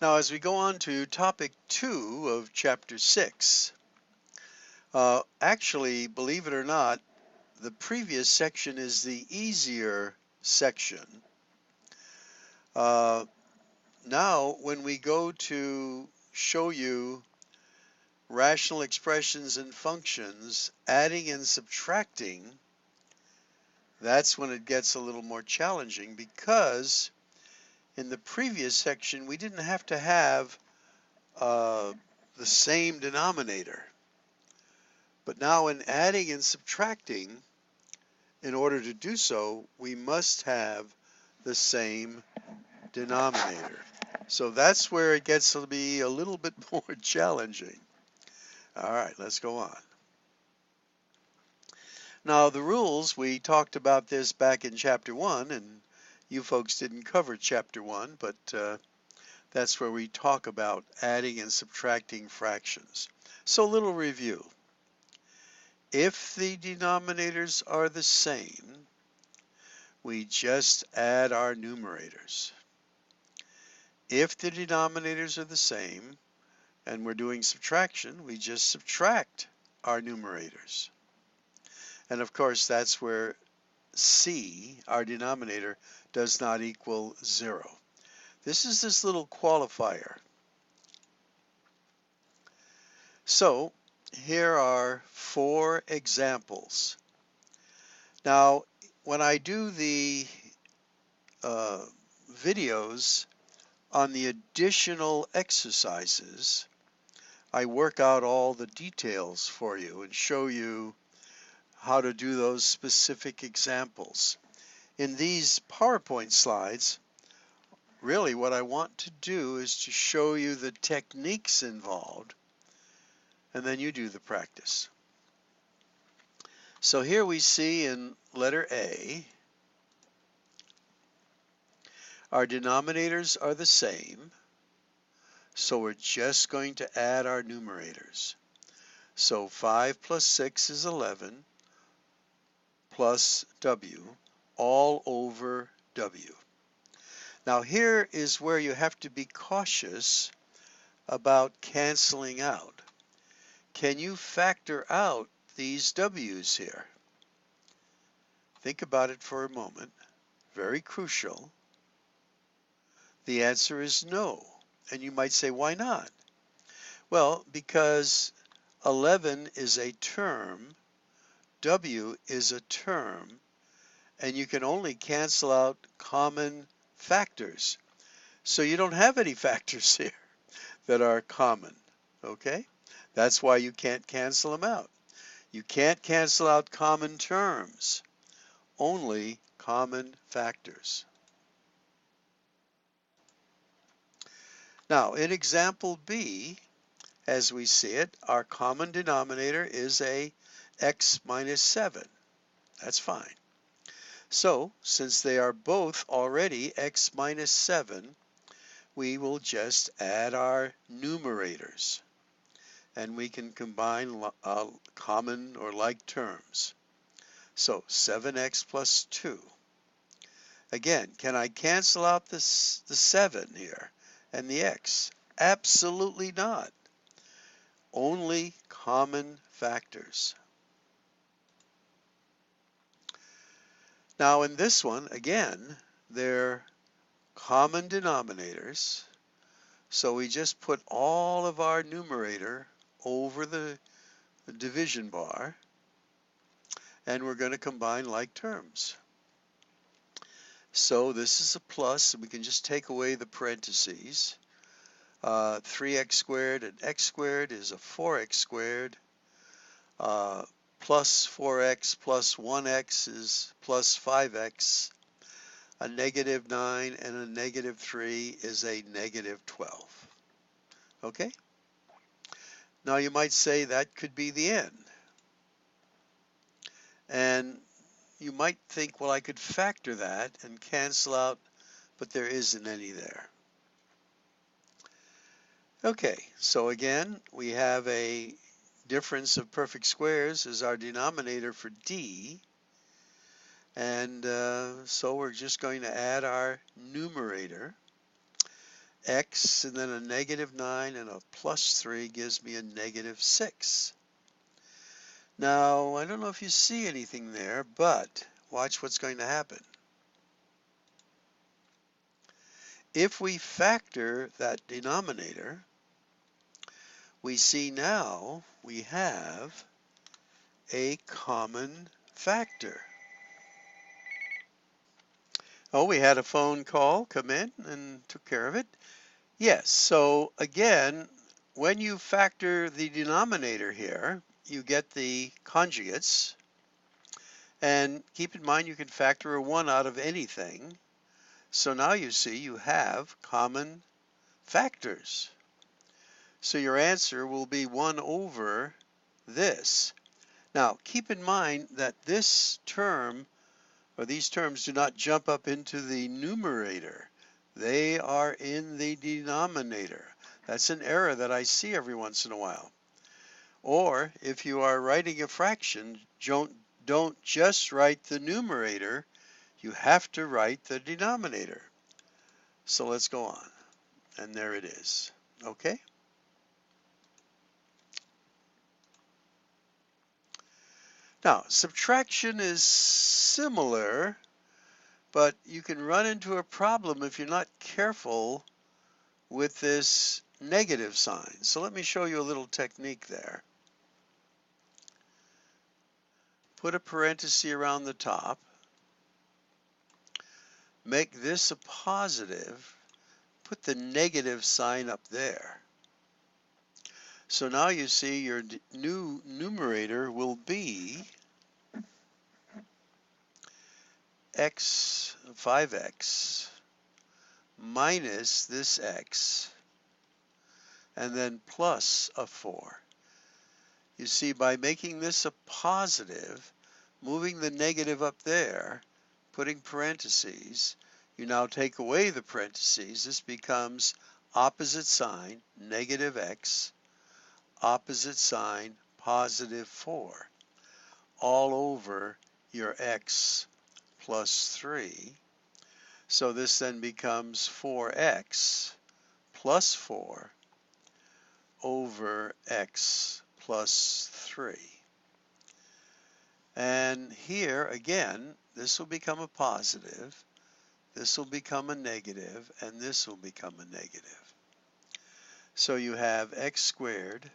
Now, as we go on to topic 2 of chapter 6, actually, believe it or not, the previous section is the easier section. Now, when we go to show you rational expressions and functions, adding and subtracting, that's when it gets a little more challenging, because in the previous section we didn't have to have the same denominator. But now in adding and subtracting, in order to do so, we must have the same denominator. So that's where it gets to be a little bit more challenging. All right, let's go on. Now the rules, we talked about this back in chapter 1, and you folks didn't cover chapter 1, but that's where we talk about adding and subtracting fractions. So a little review. If the denominators are the same, we just add our numerators. If the denominators are the same and we're doing subtraction, we just subtract our numerators. And of course, that's where C, our denominator, does not equal 0. This is this little qualifier. So here are 4 examples. Now, when I do the videos on the additional exercises, I work out all the details for you and show you how to do those specific examples. In these PowerPoint slides, really what I want to do is to show you the techniques involved, and then you do the practice. So here we see in letter A, our denominators are the same, so we're just going to add our numerators. So 5 plus 6 is 11 plus W, all over W. Now here is where you have to be cautious about canceling out. Can you factor out these W's here? Think about it for a moment. Very crucial. The answer is no. And you might say, why not? Well, because 11 is a term, W is a term, and you can only cancel out common factors. So you don't have any factors here that are common, okay? That's why you can't cancel them out. You can't cancel out common terms, only common factors. Now, in example B, as we see it, our common denominator is a x minus 7. That's fine. So, since they are both already x minus 7, we will just add our numerators, and we can combine common or like terms. So 7x plus 2. Again, can I cancel out the 7 here and the x? Absolutely not. Only common factors. Now in this one, again, they're common denominators. So we just put all of our numerator over the division bar, and we're going to combine like terms. So this is a plus, and we can just take away the parentheses. 3x squared and x squared is a 4x squared. Plus 4x plus 1x is plus 5x. A negative 9 and a negative 3 is a negative 12. Okay? Now you might say that could be the end. And you might think, well, I could factor that and cancel out, but there isn't any there. Okay, so again, we have a difference of perfect squares as our denominator for D. And so we're just going to add our numerator. x and then a -9 and a +3 gives me a -6. Now, I don't know if you see anything there, but watch what's going to happen. If we factor that denominator, we see now we have a common factor. Oh, we had a phone call come in and took care of it. Yes, so again, when you factor the denominator here, you get the conjugates. And keep in mind you can factor a 1 out of anything. So now you see you have common factors. So your answer will be 1 over this. Now keep in mind that this term, or these terms, do not jump up into the numerator. They are in the denominator. That's an error that I see every once in a while. Or if you are writing a fraction, don't just write the numerator, you have to write the denominator. So let's go on. And there it is. Okay? Now, subtraction is similar, but you can run into a problem if you're not careful with this negative sign. So let me show you a little technique there. Put a parenthesis around the top. Make this a positive. Put the negative sign up there. So now you see your new numerator will be 5x minus this x, and then plus a 4. You see, by making this a positive, moving the negative up there, putting parentheses, you now take away the parentheses. This becomes opposite sign, negative x, opposite sign, positive 4, all over your x plus 3. So this then becomes 4x plus 4 over x plus 3. And here again, this will become a positive, this will become a negative, and this will become a negative. So you have x squared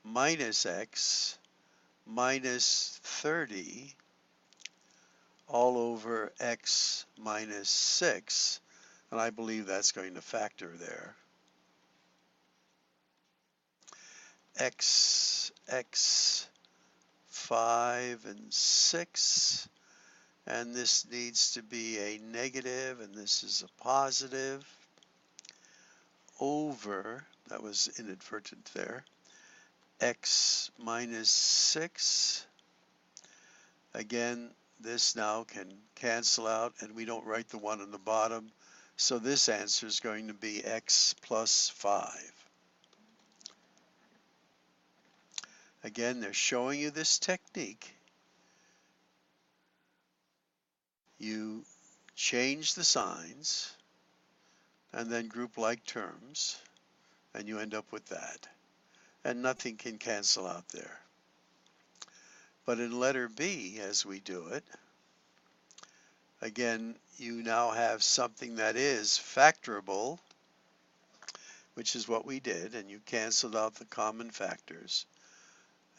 minus x minus 30 all over x minus 6, and I believe that's going to factor there. X, 5 and 6, and this needs to be a negative, and this is a positive, over, that was inadvertent there, x minus 6. Again, this now can cancel out, and we don't write the 1 on the bottom, so this answer is going to be x plus 5. Again, they're showing you this technique. You change the signs and then group like terms, and you end up with that. And nothing can cancel out there. But in letter B, as we do it, again, you now have something that is factorable, which is what we did, and you canceled out the common factors.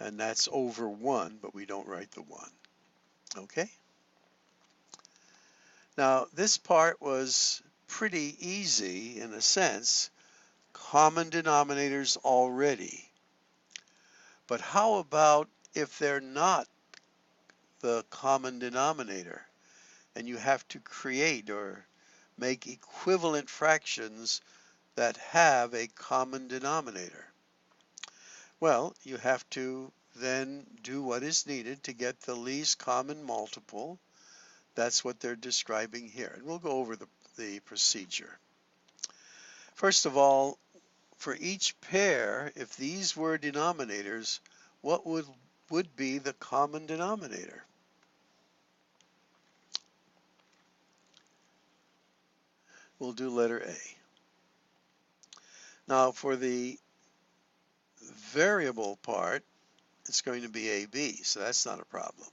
And that's over 1, but we don't write the 1. Okay? Now, this part was pretty easy in a sense. Common denominators already. But how about if they're not the common denominator and you have to create or make equivalent fractions that have a common denominator? Well, you have to then do what is needed to get the least common multiple. That's what they're describing here. And we'll go over the procedure. First of all, for each pair, if these were denominators, what would be the common denominator? We'll do letter A. Now for the variable part, it's going to be AB, so that's not a problem.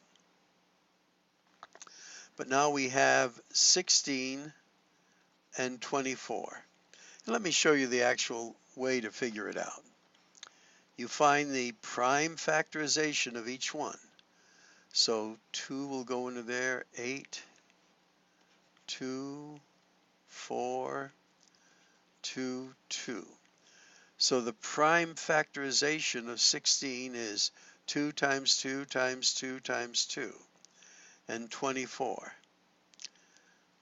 But now we have 16 and 24. And let me show you the actual way to figure it out. You find the prime factorization of each one. So 2 will go into there, 8, 2, 4, 2, 2. So the prime factorization of 16 is 2 times 2 times 2 times 2, and 24.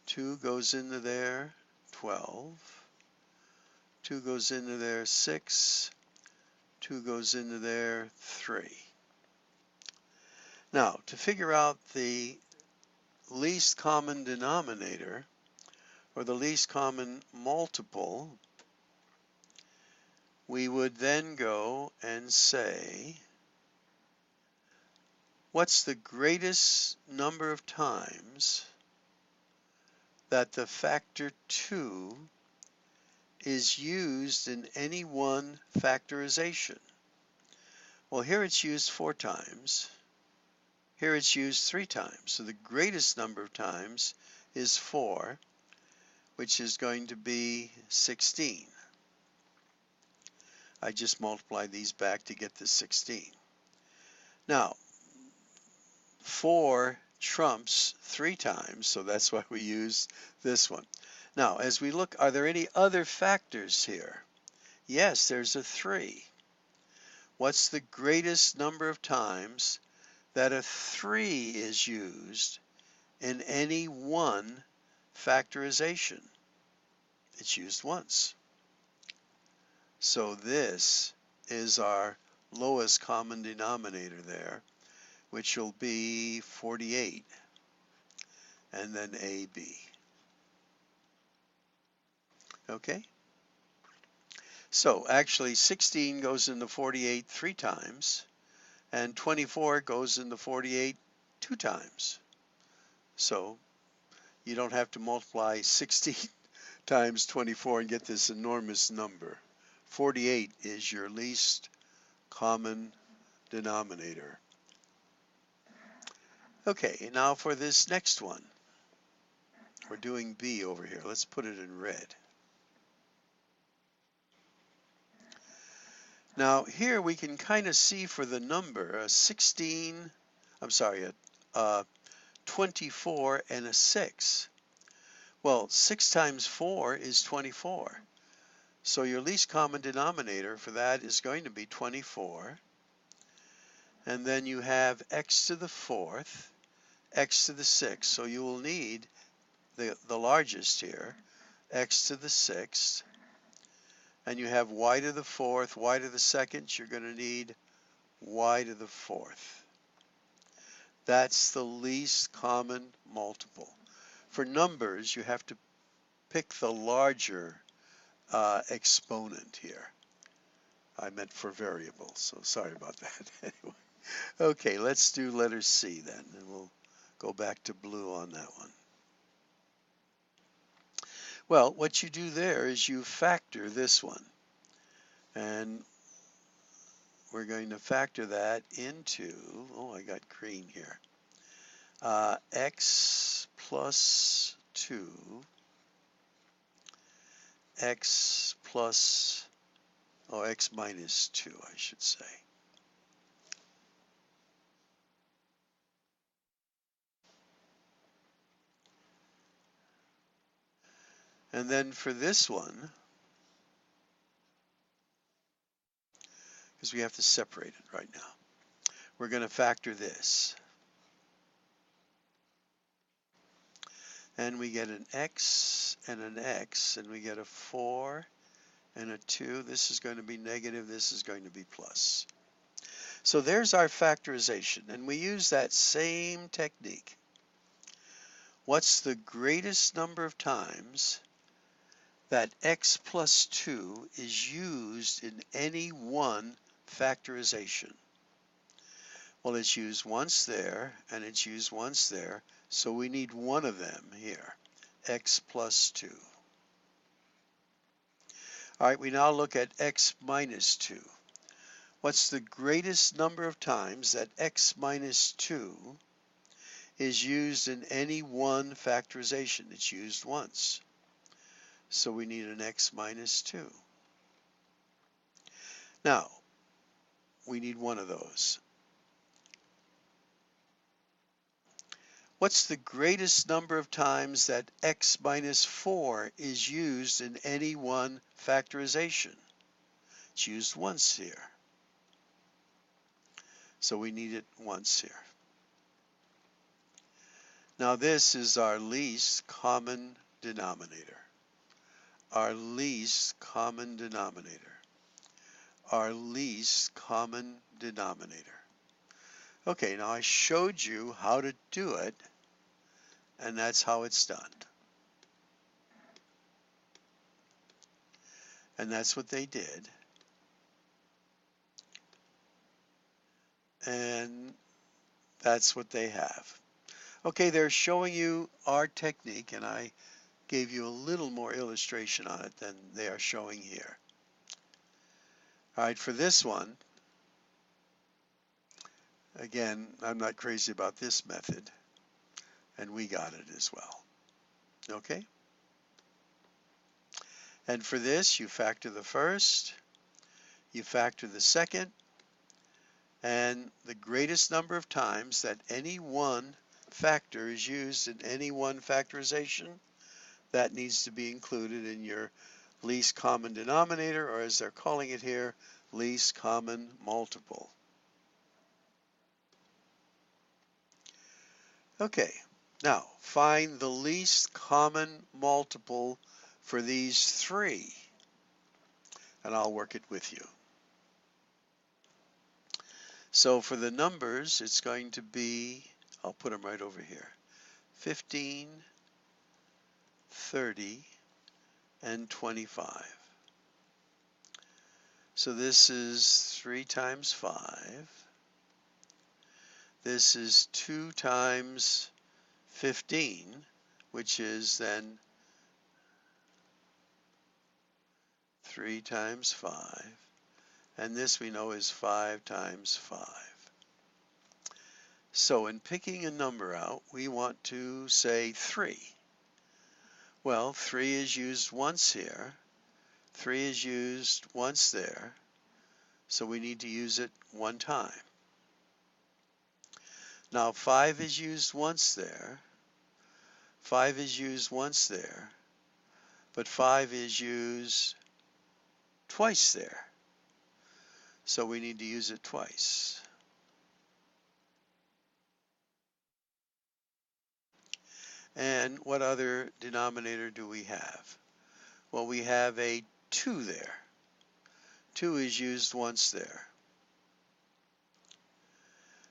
2 goes into there, 12. 2 goes into there, 6. 2 goes into there, 3. Now, to figure out the least common denominator, or the least common multiple, we would then go and say, what's the greatest number of times that the factor 2 is used in any one factorization? Well, here it's used 4 times. Here it's used 3 times. So the greatest number of times is 4, which is going to be 16. I just multiply these back to get the 16. Now, 4 trumps 3 times, so that's why we use this one. Now, as we look, are there any other factors here? Yes, there's a 3. What's the greatest number of times that a 3 is used in any one factorization? It's used once. So this is our lowest common denominator there, which will be 48, and then AB. Okay? So actually 16 goes into 48 3 times, and 24 goes into 48 2 times. So you don't have to multiply 16 times 24 and get this enormous number. 48 is your least common denominator. Okay, now for this next one. We're doing B over here. Let's put it in red. Now here we can kind of see for the number a 24 and a 6. Well, 6 times 4 is 24. So your least common denominator for that is going to be 24. And then you have x to the 4th, x to the 6th. So you will need the largest here, x to the 6th. And you have y to the 4th, y to the 2nd. You're going to need y to the 4th. That's the least common multiple. For numbers, you have to pick the larger exponent here. I meant for variables, so sorry about that. Anyway, okay, let's do letter C then, and we'll go back to blue on that one. Well, what you do there is you factor this one, and we're going to factor that into, oh, I got green here, x plus 2, x plus, oh, x minus 2, I should say. And then for this one, because we have to separate it right now, we're going to factor this. And we get an x, and we get a 4 and a 2. This is going to be negative, this is going to be plus. So there's our factorization, and we use that same technique. What's the greatest number of times that x plus 2 is used in any one factorization? Well, it's used once there, and it's used once there, so we need one of them here, x plus 2. All right, we now look at x minus 2. What's the greatest number of times that x minus 2 is used in any one factorization? It's used once. So we need an x minus 2. Now, we need one of those. What's the greatest number of times that x minus 4 is used in any one factorization? It's used once here. So we need it once here. Now this is our least common denominator. Our least common denominator. Our least common denominator. Okay, now I showed you how to do it, and that's how it's done. And that's what they did. And that's what they have. Okay, they're showing you our technique, and I gave you a little more illustration on it than they are showing here. All right, for this one, again, I'm not crazy about this method, and we got it as well. Okay? And for this, you factor the first, you factor the second, and the greatest number of times that any one factor is used in any one factorization, that needs to be included in your least common denominator, or as they're calling it here, least common multiple. Okay, now find the least common multiple for these three, and I'll work it with you. So for the numbers, it's going to be, I'll put them right over here, 15, 30, and 25. So this is 3 times 5. This is 2 times 15, which is then 3 times 5. And this we know is 5 times 5. So in picking a number out, we want to say 3. Well, 3 is used once here. 3 is used once there. So we need to use it one time. Now 5 is used once there. 5 is used once there. But 5 is used twice there. So we need to use it twice. And what other denominator do we have? Well, we have a 2 there. 2 is used once there.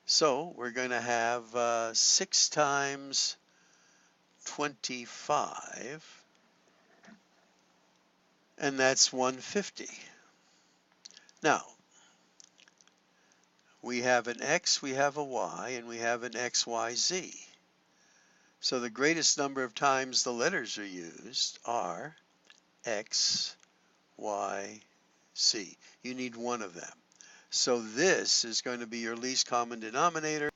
So we're going to have 6 times 25, and that's 150. Now, we have an x, we have a y, and we have an xyz. So the greatest number of times the letters are used are x, y, z. You need one of them. So this is going to be your least common denominator.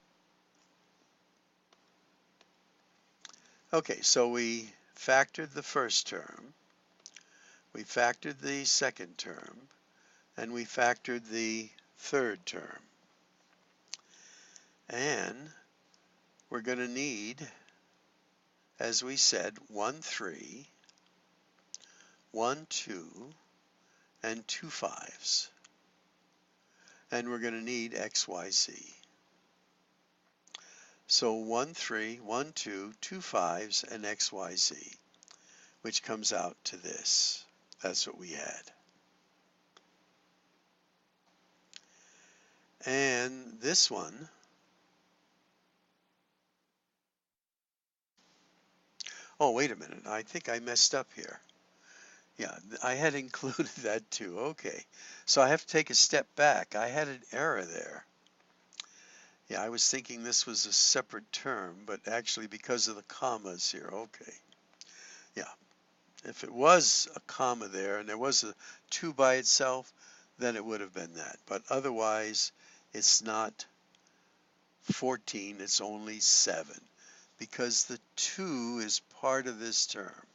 Okay, so we factored the first term, we factored the second term, and we factored the third term. And we're going to need, as we said, 1, 3, 1, 2, and 2 5s. And we're going to need x, y, z. So 1, 3, 1, 2, 2 5s, and x, y, z, which comes out to this. That's what we had. And this one, oh, wait a minute. I think I messed up here. Yeah, I had included that too. Okay. So I have to take a step back. I had an error there. Yeah, I was thinking this was a separate term, but actually because of the commas here. Okay. Yeah. If it was a comma there and there was a 2 by itself, then it would have been that. But otherwise, it's not 14, it's only 7, because the 2 is part of this term.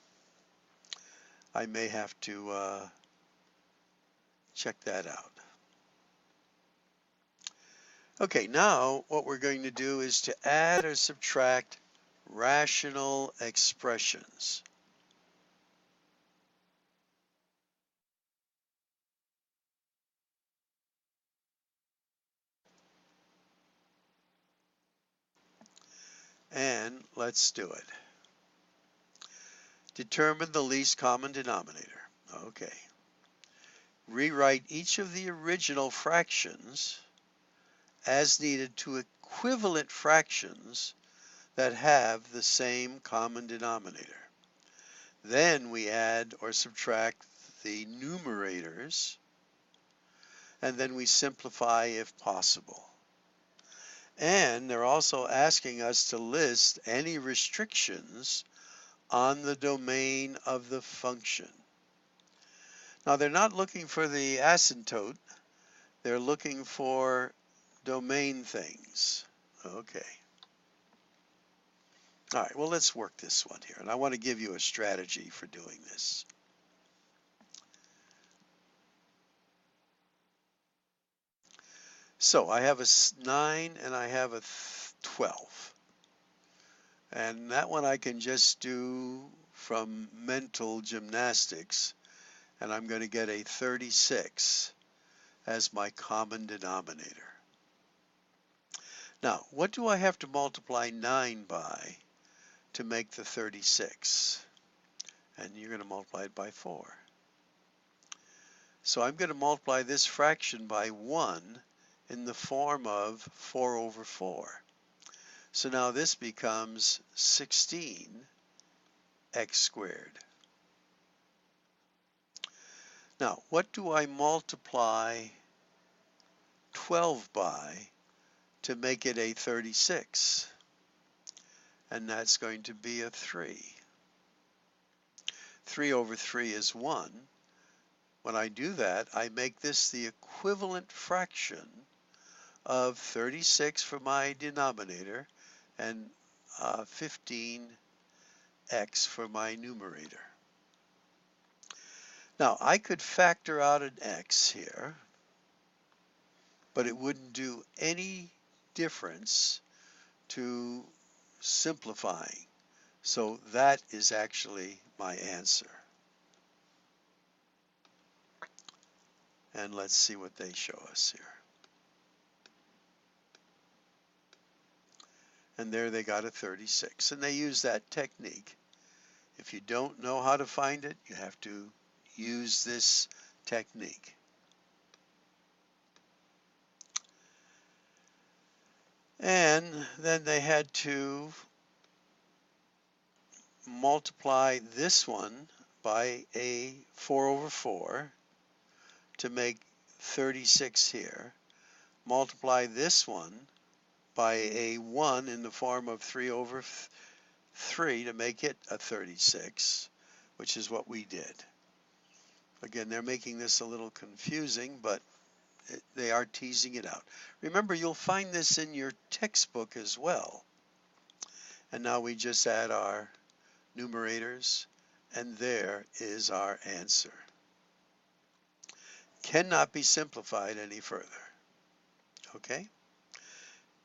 I may have to check that out. Okay, now what we're going to do is to add or subtract rational expressions. And let's do it. Determine the least common denominator. Okay. Rewrite each of the original fractions as needed to equivalent fractions that have the same common denominator. Then we add or subtract the numerators, and then we simplify if possible. And they're also asking us to list any restrictions on the domain of the function. Now they're not looking for the asymptote, they're looking for domain things. Okay. All right, well, let's work this one here. And I want to give you a strategy for doing this. So I have a 9 and I have a 12. And that one I can just do from mental gymnastics. And I'm going to get a 36 as my common denominator. Now, what do I have to multiply 9 by to make the 36? And you're going to multiply it by 4. So I'm going to multiply this fraction by 1 in the form of 4 over 4. So now this becomes 16x squared. Now, what do I multiply 12 by to make it a 36? And that's going to be a 3. 3 over 3 is 1. When I do that, I make this the equivalent fraction of 36 for my denominator and 15x for my numerator. Now, I could factor out an x here, but it wouldn't do any difference to simplifying. So that is actually my answer. And let's see what they show us here. And there they got a 36. And they use that technique. If you don't know how to find it, you have to use this technique. And then they had to multiply this one by a 4 over 4 to make 36 here. Multiply this one by a 1 in the form of 3 over 3 to make it a 36, which is what we did. Again, they're making this a little confusing, but they are teasing it out. Remember, you'll find this in your textbook as well. And now we just add our numerators, and there is our answer. Cannot be simplified any further. Okay?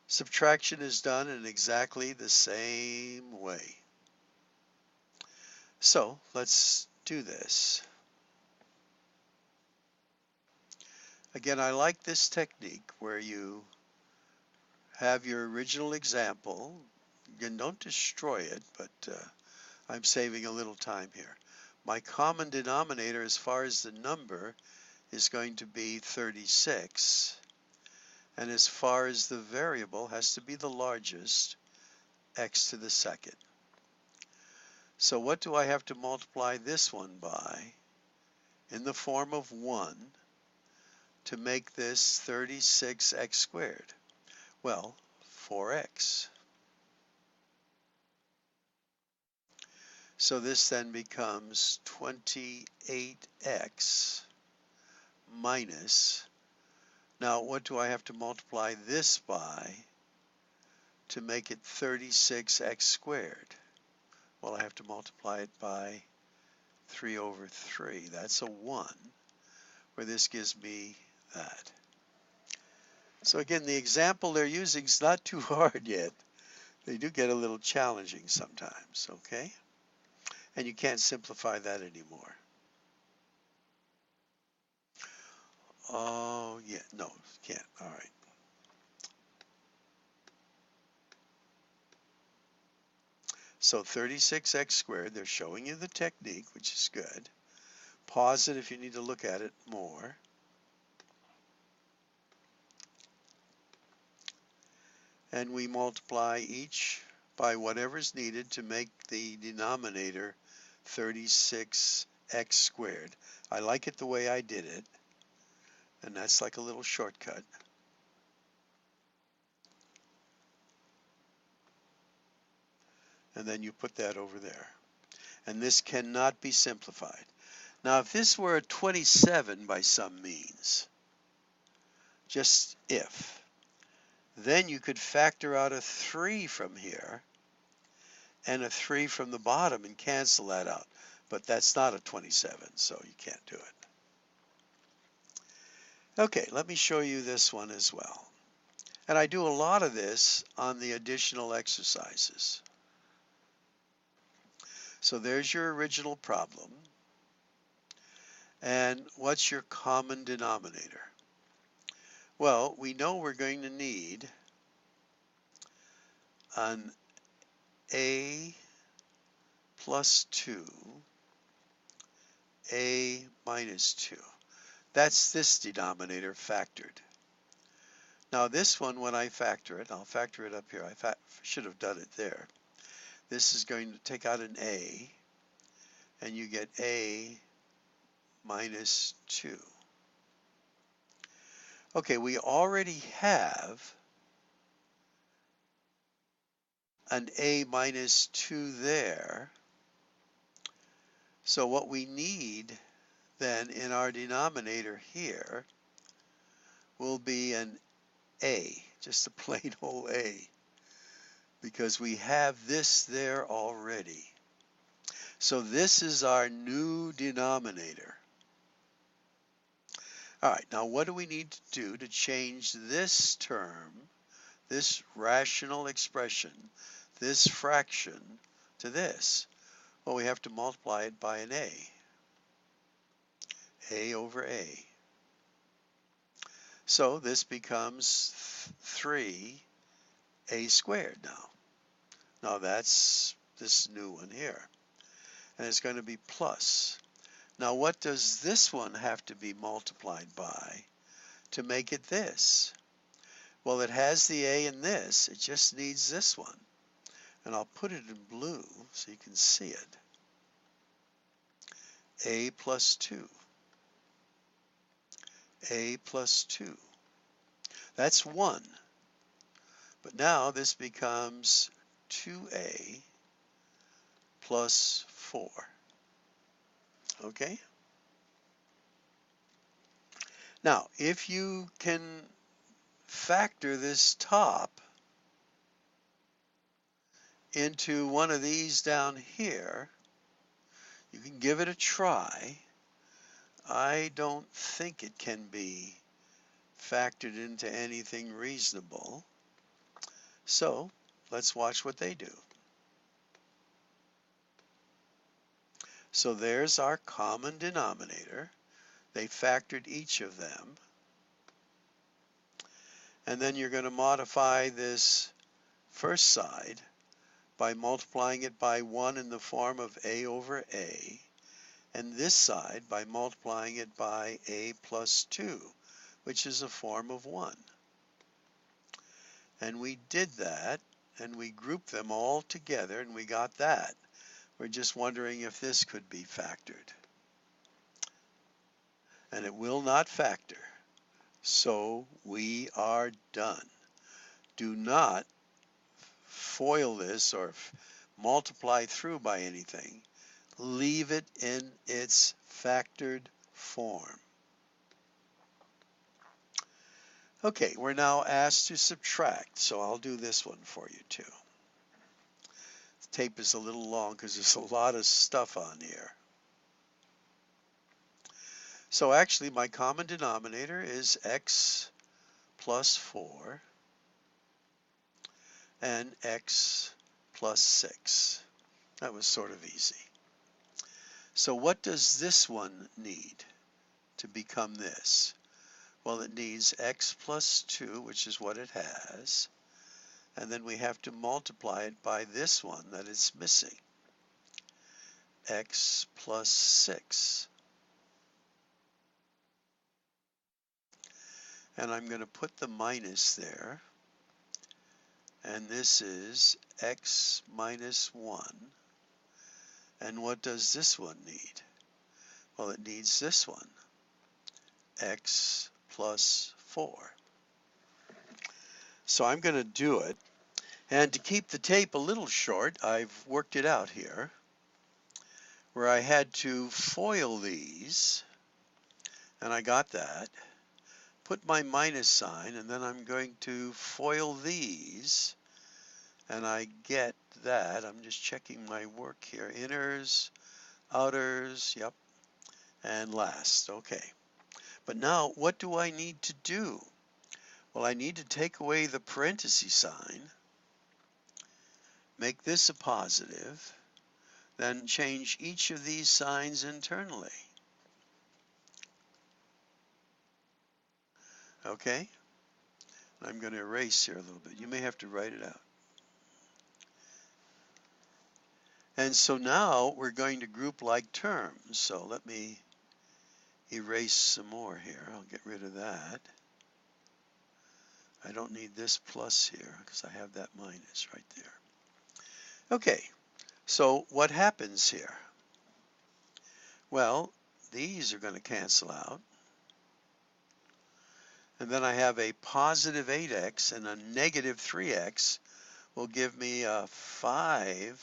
Subtraction is done in exactly the same way. So let's do this. Again, I like this technique where you have your original example. Again, don't destroy it, but I'm saving a little time here. My common denominator as far as the number is going to be 36. And as far as the variable has to be the largest, x to the second. So what do I have to multiply this one by in the form of 1 to make this 36x squared? Well, 4x. So this then becomes 28x minus, now what do I have to multiply this by to make it 36x squared? Well, I have to multiply it by 3 over 3. That's a 1, where this gives me that. So again, the example they're using is not too hard yet. They do get a little challenging sometimes, okay? And you can't simplify that anymore. Oh, yeah, no, can't. All right. So 36x squared, they're showing you the technique, which is good. Pause it if you need to look at it more. And we multiply each by whatever's needed to make the denominator 36x squared. I like it the way I did it, and that's like a little shortcut. And then you put that over there. And this cannot be simplified. Now, if this were a 27 by some means, just if, then you could factor out a 3 from here and a 3 from the bottom and cancel that out. But that's not a 27, so you can't do it. Okay, let me show you this one as well. And I do a lot of this on the additional exercises. So there's your original problem. And what's your common denominator? Well, we know we're going to need an a plus 2, a minus 2. That's this denominator factored. Now this one, when I factor it, I'll factor it up here. I should have done it there. This is going to take out an a, and you get a minus 2. Okay, we already have an a minus 2 there. So what we need then in our denominator here will be an a, just a plain old a, because we have this there already. So this is our new denominator. All right, now what do we need to do to change this term, this rational expression, this fraction, to this? Well, we have to multiply it by an a over a. So this becomes 3a squared now. Now that's this new one here. And it's going to be plus. Now what does this one have to be multiplied by to make it this? Well, it has the a in this. It just needs this one. And I'll put it in blue so you can see it. A plus 2. A plus 2. That's 1. But now this becomes 2a plus 4. Okay? Now, if you can factor this top into one of these down here, you can give it a try. I don't think it can be factored into anything reasonable. So let's watch what they do. So there's our common denominator. They factored each of them. And then you're going to modify this first side by multiplying it by 1 in the form of a over a, and this side by multiplying it by a plus 2, which is a form of 1. And we did that, and we grouped them all together, and we got that. We're just wondering if this could be factored. And it will not factor. So we are done. Do not FOIL this or multiply through by anything, leave it in its factored form. Okay, we're now asked to subtract, so I'll do this one for you too. The tape is a little long because there's a lot of stuff on here. So actually my common denominator is x plus 4 and x plus 6. That was sort of easy. So what does this one need to become this? Well, it needs x plus 2, which is what it has, and then we have to multiply it by this one that it's missing, x plus 6. And I'm going to put the minus there, and this is x minus 1. And what does this one need? Well, it needs this one, x plus 4. So I'm going to do it. And to keep the tape a little short, I've worked it out here, where I had to FOIL these, and I got that. Put my minus sign, and then I'm going to FOIL these, and I get that. I'm just checking my work here. Inners, outers, yep, and last. Okay. But now, what do I need to do? Well, I need to take away the parenthesis sign, make this a positive, then change each of these signs internally. Okay? I'm going to erase here a little bit. You may have to write it out. And so now we're going to group like terms. So let me erase some more here. I'll get rid of that. I don't need this plus here because I have that minus right there. Okay, so what happens here? Well, these are going to cancel out. And then I have a positive 8x and a negative 3x will give me a 5x.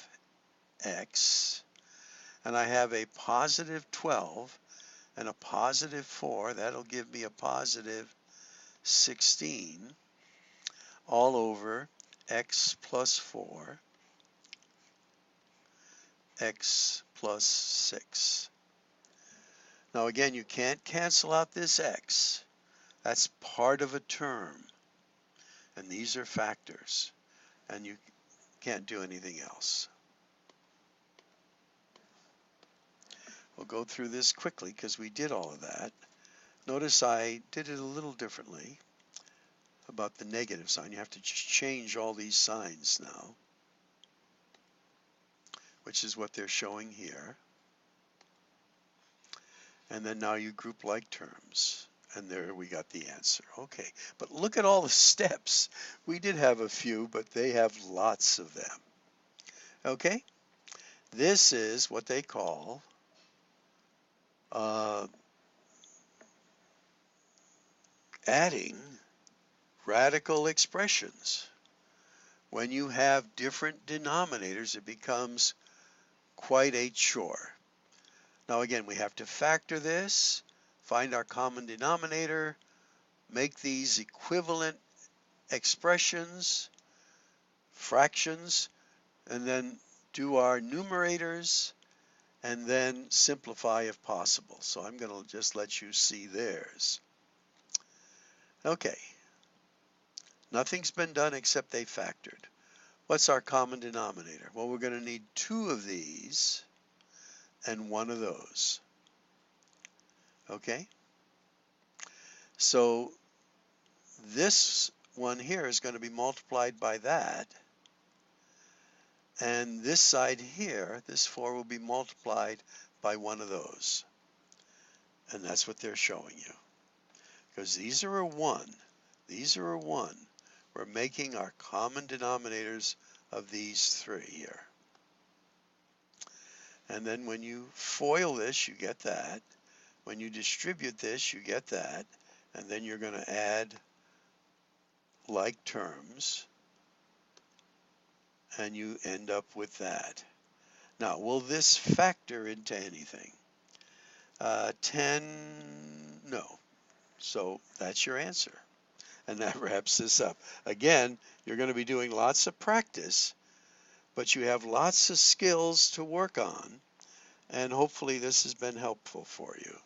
And I have a positive 12 and a positive 4. That'll give me a positive 16 all over x plus 4, x plus 6. Now again, you can't cancel out this x. That's part of a term. And these are factors. And you can't do anything else. We'll go through this quickly because we did all of that. Notice I did it a little differently about the negative sign. You have to just change all these signs now, which is what they're showing here. And then now you group like terms. And there we got the answer. Okay, but look at all the steps. We did have a few, but they have lots of them. Okay, this is what they call adding radical expressions. When you have different denominators, it becomes quite a chore. Now again, we have to factor this, find our common denominator, make these equivalent expressions, fractions, and then do our numerators, and then simplify if possible. So I'm going to just let you see theirs. Okay. Nothing's been done except they factored. What's our common denominator? Well, we're going to need 2 of these and 1 of those. Okay? So this one here is going to be multiplied by that. And this side here, this 4 will be multiplied by 1 of those. And that's what they're showing you. Because these are a 1. These are a 1. We're making our common denominators of these 3 here. And then when you FOIL this, you get that. When you distribute this, you get that. And then you're going to add like terms. and you end up with that. Now, will this factor into anything? 10, no. So that's your answer. And that wraps this up. Again, you're going to be doing lots of practice, but you have lots of skills to work on, and hopefully this has been helpful for you.